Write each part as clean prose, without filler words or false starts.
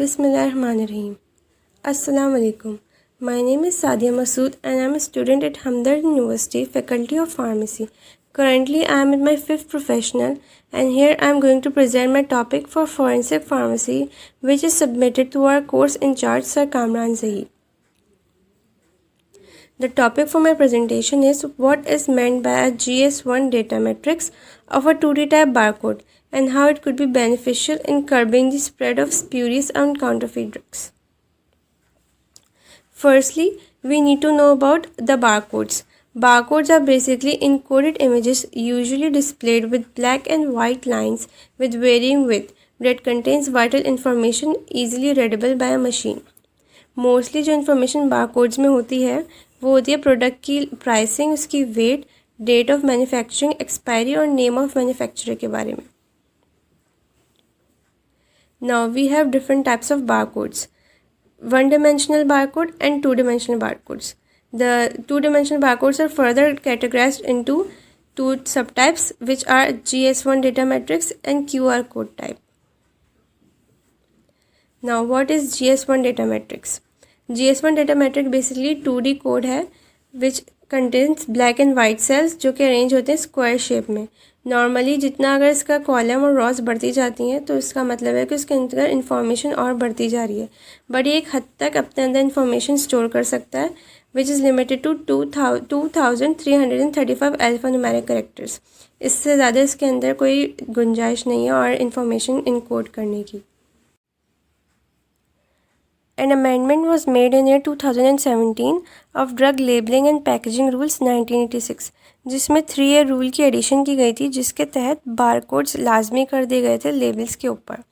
Bismillahirrahmanirrahim. Assalamu alaikum. My name is Sadia Masood and I am a student at Hamdard University, Faculty of Pharmacy. Currently, I am in my 5th professional and here I am going to present my topic for Forensic Pharmacy, which is submitted to our course in charge, Sir Kamran Zahid. The topic for my presentation is what is meant by a GS1 data matrix of a 2D type barcode and how it could be beneficial in curbing the spread of spurious and counterfeit drugs. Firstly, we need to know about the barcodes. Barcodes are basically encoded images usually displayed with black and white lines with varying width that contains vital information easily readable by a machine. Mostly जो information barcodes में होती है वो होती है product की pricing, उसकी weight, date of manufacturing, expiry और नेम ऑफ मैन्युफैक्चरर के बारे में. Now we have different types of barcodes, one-dimensional barcode and two-dimensional barcodes. The two-dimensional barcodes are further categorized into two subtypes, which are GS1 data matrix and QR code type. Now what is GS1 data matrix? GS1 data matrix basically 2D code है which contains black and white cells जो कि arrange होते हैं square shape में. Normally जितना अगर इसका column और रॉस बढ़ती जाती हैं तो इसका मतलब है कि उसके अंदर इन्फॉर्मेशन और बढ़ती जा रही है, बट ये एक हद तक अपने अंदर इन्फॉर्मेशन स्टोर कर सकता है which is limited to 2335 alphanumeric characters. इससे ज़्यादा इसके अंदर कोई गुंजाइश नहीं है और इन्फॉर्मेशन इनकोड करने की. An amendment was made in year 2017 of Drug Labeling and Packaging Rules 1986, जिसमें 3A रूल की एडिशन की गई थी जिसके तहत बारकोड्स लाजमी कर दिए गए थे लेबल्स के ऊपर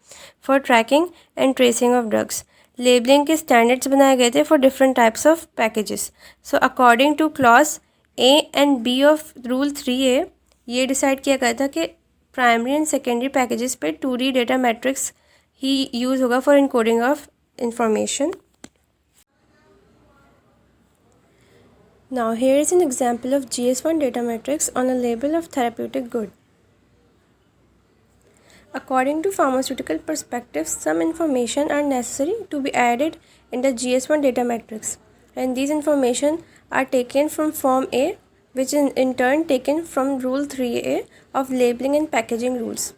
for tracking and tracing of drugs. Labelling के स्टैंडर्ड्स बनाए गए थे for different types of packages. So according to clause A and B of rule 3A ये डिसाइड किया गया था कि प्राइमरी एंड सेकेंडरी पैकेजेस पे 2D डेटा मैट्रिक्स ही यूज़ होगा for encoding of information. Now here is an example of GS1 data matrix on a label of therapeutic good. According to pharmaceutical perspective, some information are necessary to be added in the GS1 data matrix, and these information are taken from Form A, which is in turn taken from Rule 3A of Labeling and Packaging Rules.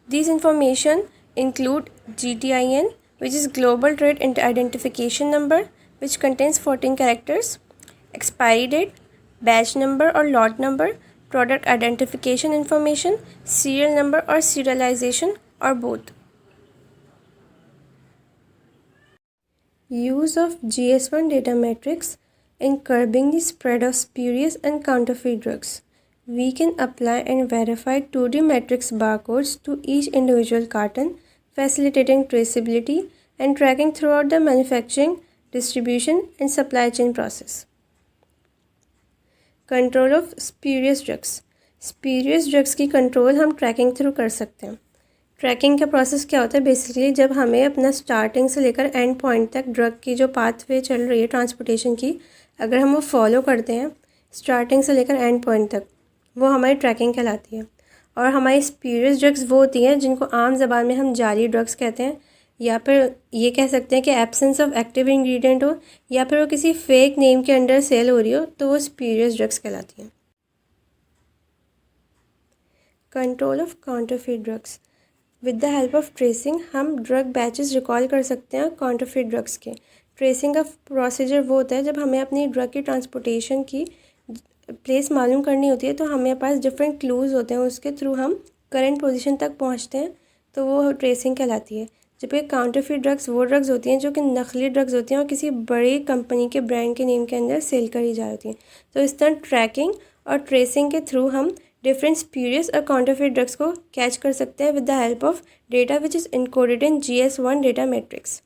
These information include GTIN, which is Global Trade Identification Number, which contains 14 characters, expiry date, batch number or lot number, product identification information, serial number or serialization, or both. Use of GS1 data matrix in curbing the spread of spurious and counterfeit drugs. We can apply and verify 2D matrix barcodes to each individual carton, facilitating traceability and tracking throughout the manufacturing, distribution and supply chain process. Control of spurious drugs. Spurious drugs की control हम trekking through कर सकते हैं. Trekking का process क्या होता है? Basically जब हमें अपना स्टार्टिंग से लेकर एंड पॉइंट तक ड्रग की जो पाथवे चल रही है ट्रांसपोर्टेशन की, अगर हम वो फॉलो करते हैं स्टार्टिंग से लेकर एंड पॉइंट तक, वो हमारी ट्रैकिंग कहलाती है. और हमारी स्पीरियस ड्रग्स वो होती हैं जिनको आम ज़बान में हम जाली ड्रग्स कहते हैं, या फिर ये कह सकते हैं कि एब्सेंस ऑफ एक्टिव इंग्रेडिएंट हो, या फिर वो किसी फेक नेम के अंडर सेल हो रही हो, तो वो स्पीरियस ड्रग्स कहलाती हैं. Control of counterfeit drugs. With the help of tracing हम ड्रग बैचेस रिकॉल कर सकते हैं काउंटरफीट ड्रग्स के. ट्रेसिंग का प्रोसीजर वो होता है जब हमें अपनी ड्रग की ट्रांसपोर्टेशन की प्लेस मालूम करनी होती है, तो हमें पास डिफरेंट क्लूज़ होते हैं, उसके थ्रू हम करंट पोजीशन तक पहुंचते हैं, तो वो ट्रेसिंग कहलाती है. जबकि काउंटरफीट ड्रग्स वो ड्रग्स होती हैं जो कि नकली ड्रग्स होती हैं और किसी बड़ी कंपनी के ब्रांड के नेम के अंदर सेल करी जा रही हैं. तो इस तरह ट्रैकिंग और ट्रेसिंग के थ्रू हम डिफरेंट स्पीरियस और काउंटरफीट ड्रग्स को कैच कर सकते हैं with the help of data which is encoded in GS1 data matrix.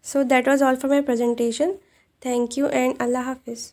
So that was all for my presentation. Thank you and Allah Hafiz.